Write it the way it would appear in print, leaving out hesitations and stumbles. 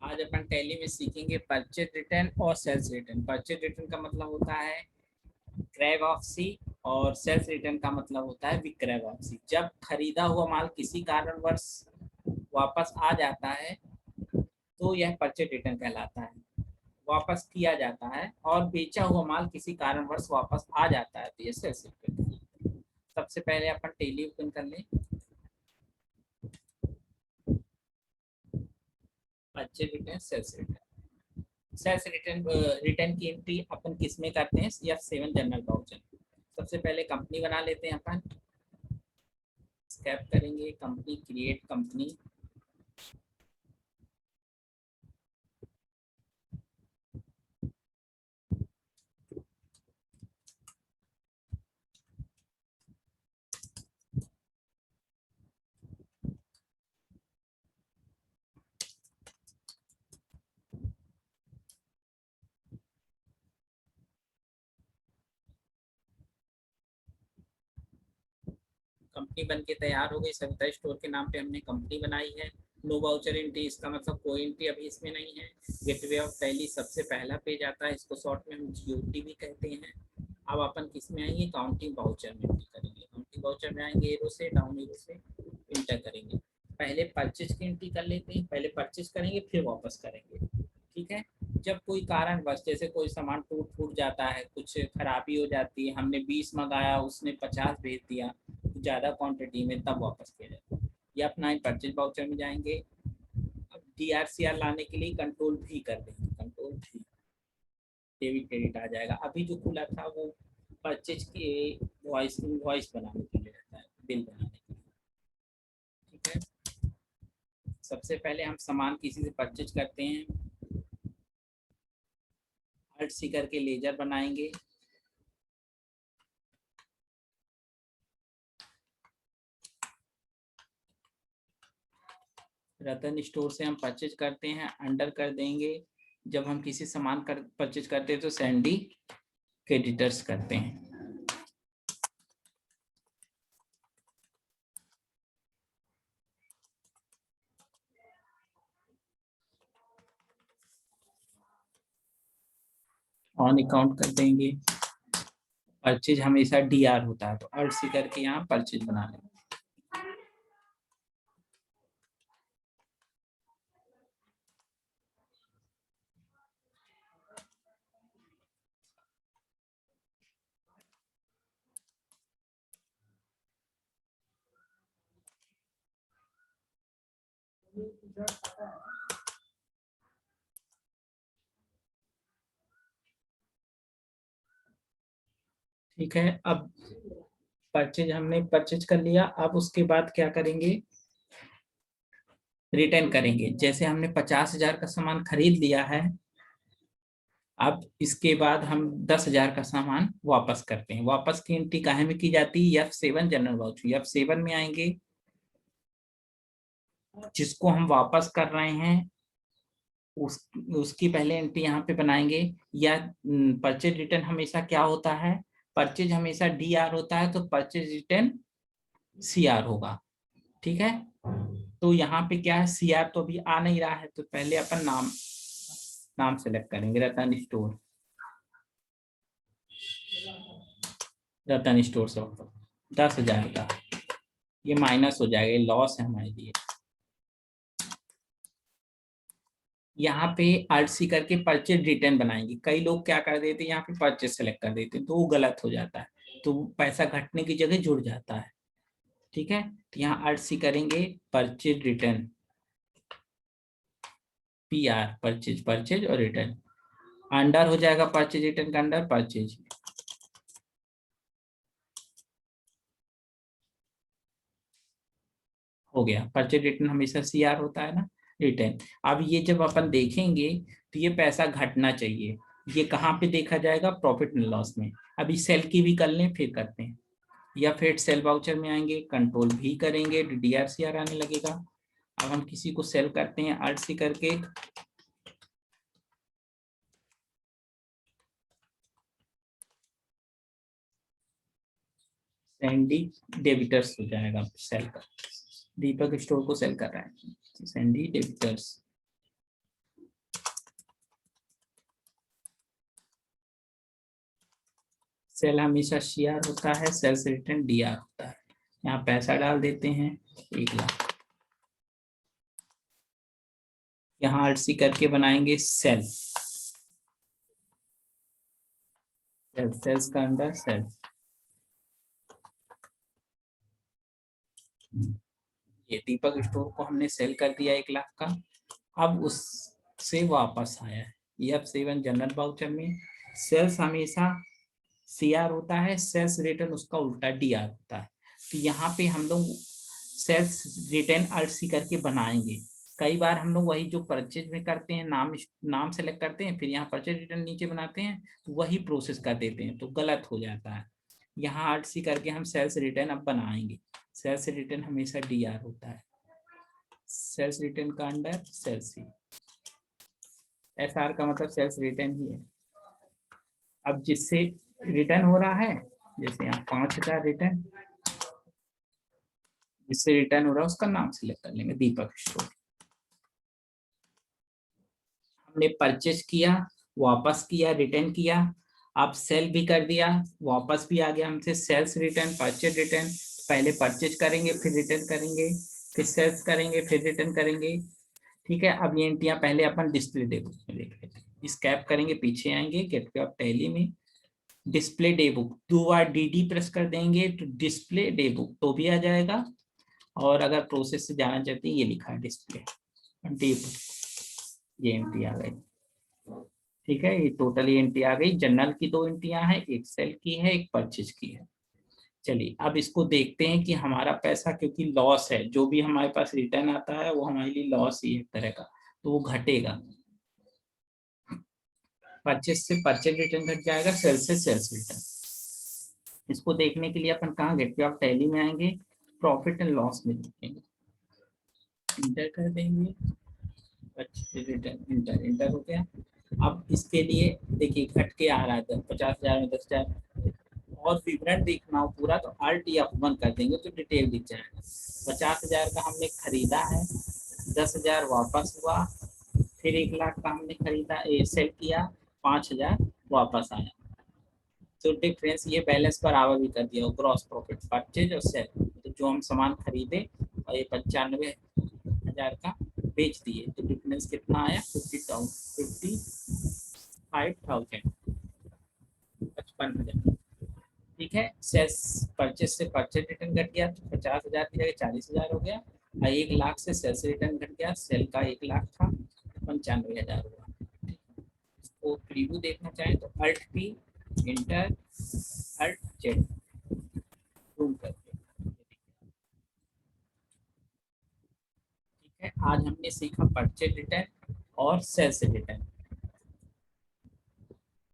आज अपन टैली में सीखेंगे परचेज रिटर्न और सेल्स रिटर्न। परचेज रिटर्न का मतलब होता है क्रय वापसी और सेल्स रिटर्न का मतलब होता है विक्रय वापसी। जब खरीदा हुआ माल किसी कारणवश वापस आ जाता है तो यह परचेज रिटर्न कहलाता है। वापस किया जाता है और बेचा हुआ माल किसी कारणवश वापस आ जाता है तो ये सेल्स रिटर्न कहलाता है। सबसे पहले अपन टैली ओपन कर लें। Purchase return, sales return. Sales return return की एंट्री अपन किस में करते हैं? F7 general voucher. सबसे पहले कंपनी बना लेते हैं अपन। स्क्रैप करेंगे कंपनी, क्रिएट कंपनी। कंपनी बन के तैयार हो गई। सविता स्टोर के नाम पे हमने कंपनी बनाई है। नो वाउचर एंट्री, इसका मतलब कोई एंट्री अभी इसमें नहीं है। गेटवे ऑफ टैली सबसे पहला पेज आता है, इसको शॉर्ट में हम GOT भी कहते हैं। अब अपन किस में आएंगे? काउंटिंग वाउचर में एंट्री करेंगे। काउंटिंग वाउचर में आएंगे, एरो से डाउन एरो से इंटर करेंगे। पहले परचेज की एंट्री कर लेते हैं। पहले परचेज करेंगे फिर वापस करेंगे, ठीक है। जब कोई कारण बस जैसे कोई सामान टूट फूट जाता है, कुछ खराबी हो जाती है, हमने 20 मंगाया उसने 50 भेज दिया ज़्यादा क्वांटिटी में, तब वापस किया जाता है। ये अपना परचेज वाउचर में जाएंगे। अब DRCR लाने के लिए कंट्रोल भी कर देंगे, कंट्रोल भी, डेबिट क्रेडिट आ जाएगा। अभी जो खुला था वो परचेज के वॉइस बनाने के लिए रहता है, बिल बनाने के लिए, ठीक है। सबसे पहले हम सामान किसी से परचेज करते हैं, Alt C करके लेजर बनाएंगे। रतन स्टोर से हम परचेज करते हैं, अंडर कर देंगे। जब हम किसी सामान परचेज करते हैं तो सैंडी क्रेडिटर्स करते हैं। ऑन अकाउंट कर देंगे। परचेज हमेशा DR होता है तो Alt C करके यहाँ परचेज बना लेंगे। ठीक है, अब परचेज हमने परचेज कर लिया। अब उसके बाद क्या करेंगे? रिटर्न करेंगे। जैसे हमने 50,000 का सामान खरीद लिया है, अब इसके बाद हम 10,000 का सामान वापस करते हैं। वापस की एंट्री काहे में की जाती है? F7 general voucher. F7 में आएंगे, जिसको हम वापस कर रहे हैं उसकी पहले एंट्री यहाँ पे बनाएंगे। या परचेज रिटर्न हमेशा क्या होता है? परचेज हमेशा DR होता है तो परचेज रिटर्न CR होगा, ठीक है। तो यहाँ पे क्या है? CR तो अभी आ नहीं रहा है तो पहले अपन नाम सेलेक्ट करेंगे, रतन स्टोर। रतन स्टोर से 10,000 का ये माइनस हो जाएगा, लॉस है हमारे लिए। यहाँ पे Alt C करके परचेज रिटर्न बनाएंगे। कई लोग क्या कर देते हैं, यहाँ पे परचेज सेलेक्ट कर देते हैं तो वो गलत हो जाता है, तो पैसा घटने की जगह जुड़ जाता है, ठीक है। तो यहाँ Alt C करेंगे, purchase return, PR, purchase, purchase और रिटर्न। अंडर हो जाएगा परचेज रिटर्न का अंडर परचेज। हो गया। परचेज रिटर्न हमेशा CR होता है ना, रिटर्न। अब ये जब अपन देखेंगे तो ये पैसा घटना चाहिए। ये कहाँ पे देखा जाएगा? प्रॉफिट एंड लॉस में। अभी सेल की भी कर लें फिर करते हैं। या फिर सेल वाउचर में आएंगे, कंट्रोल भी करेंगे, DRCR आने लगेगा। अब हम किसी को सेल करते हैं Alt C करके, सैंडी डेबिटर्स हो जाएगा सेल का। दीपक स्टोर को सेल कर रहा है, सैंडी डेबिटर्स। सेल हमेशा CR होता है, सेल्स रिटर्न DR होता है। यहाँ पैसा डाल देते हैं 1 लाख। यहाँ ALTC करके बनाएंगे सेल, सेल्स का अंडर सेल। ये दीपक स्टोर को हमने सेल कर दिया 1 लाख का। अब उससे वापस आया है ये अब 7 जनरल वाउचर में। सेल्स हमेशा CR होता है, सेल्स रिटर्न उसका उल्टा DR होता है। तो यहाँ पे हम लोग सेल्स रिटर्न ALTC करके बनाएंगे। कई बार हम लोग वही जो परचेज में करते हैं, नाम सेलेक्ट करते हैं, फिर यहाँ परचेज रिटर्न नीचे बनाते हैं, तो वही प्रोसेस कर देते हैं, तो गलत हो जाता है। यहाँ ALTC करके हम सेल्स रिटर्न अब बनाएंगे। सेल्स रिटर्न हमेशा DR होता है, सेल्स रिटर्न का अंडर सेल्स सी। SR का मतलब सेल्स रिटर्न ही है। अब जिससे रिटर्न हो रहा है, जैसे यहाँ 5,000 रिटर्न, जिससे रिटर्न हो रहा है उसका नाम सिलेक्ट कर लेंगे, दीपक स्टोर। हमने परचेज किया, वापस किया, रिटर्न किया, अब सेल भी कर दिया, वापस भी आ गया हमसे सेल्स रिटर्न, परचेज रिटर्न। पहले परचेज करेंगे, फिर रिटर्न करेंगे, फिर सेल्स करेंगे, फिर रिटर्न करेंगे। ठीक है, अब ये एंट्रियां पहले अपन डिस्प्ले डे बुक में देख लेते हैं। स्कैप करेंगे, पीछे आएंगे गेटवे ऑफ टैली में, डिस्प्ले डे बुक 2 बार DD प्रेस कर देंगे तो डिस्प्ले डे बुक तो भी आ जाएगा। और अगर प्रोसेस से जाना चाहते हैं, ये लिखा है डिस्प्ले डे बुक, ये एंट्री आ गई। ठीक है, ये टोटल एंट्री आ गई। जनरल की 2 एंट्रियां हैं, एक सेल की है, एक परचेज की है। चलिए अब इसको देखते हैं कि हमारा पैसा, क्योंकि लॉस है, जो भी हमारे पास रिटर्न आता है वो हमारे लिए लॉस ही है एक तरह का, तो वो घटेगा। परचेज से परचेज रिटर्न घट जाएगा, सेल से सेल्स रिटर्न। इसको देखने के लिए अपन कहाँ गेटवे ऑफ टैली में आएंगे, प्रॉफिट एंड लॉस में देखेंगे, इंटर कर देंगे, परचेज रिटर्न इंटर, इंटर हो गया। अब इसके लिए देखिए घट के आ रहा है 50,000 में 10,000, और विवरण देखना हो पूरा तो Alt F1 कर देंगे तो डिटेल दिख जाएगा। 50,000 का हमने खरीदा है, 10,000 वापस हुआ, फिर 1 लाख का हमने खरीदा, सेल किया, 5,000 वापस आया। तो डिफरेंस ये बैलेंस बराबर भी कर दिया, ग्रॉस प्रॉफिट परचेज और सेल। तो जो हम सामान खरीदे और ये 95,000 का बेच दिए, तो डिफरेंस कितना आया, 55,000, 55,000। ठीक है, सेल्स परचेज से परचेज रिटर्न घट गया तो 50,000 की जगह 40,000 हो गया, और 1 लाख से सेल्स रिटर्न घट गया, सेल का 1 लाख था, 95,000 हुआ। तो प्रीव्यू देखना चाहें तो Alt P, inter, Alt Z, zoom करके। ठीक है, आज हमने सीखा परचेज रिटर्न और सेल्स रिटर्न।